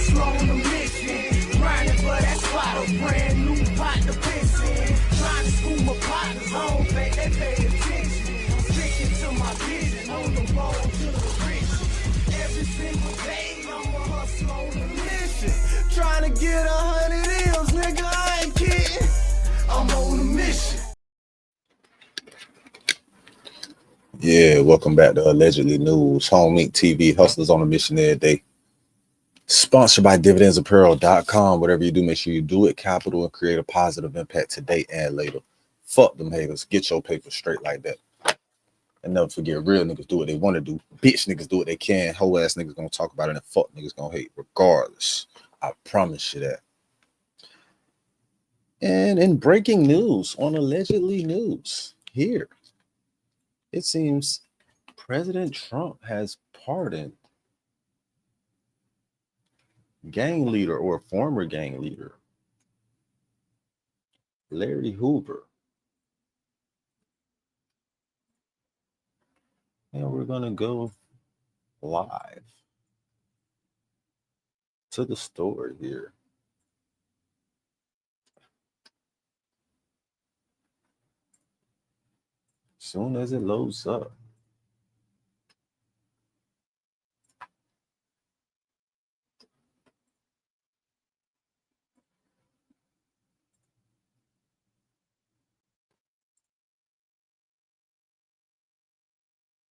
hustle on a mission. Grinding for that spot, a brand new pot to piss in. Trying to school my partners, I don't think they pay attention. I'm sticking to my vision, on the road to the riches. Every single day, I'm a hustle on a mission. Trying to get 100 M's, nigga, I ain't kidding. I'm on a mission. Yeah, welcome back to Allegedly News, Home Inc. TV, Hustlers on a Mission every day. Sponsored by dividendsapparel.com. Whatever you do, make sure you do it capital and create a positive impact today and later. Fuck them haters. Get your paper straight like that. And never forget, real niggas do what they want to do. Bitch niggas do what they can. Whole ass niggas gonna talk about it, and fuck niggas gonna hate regardless. I promise you that. And in breaking news on Allegedly News, here, it seems President Trump has pardoned gang leader or former gang leader Larry Hoover. And we're going to go live to the story here. Soon as it loads up.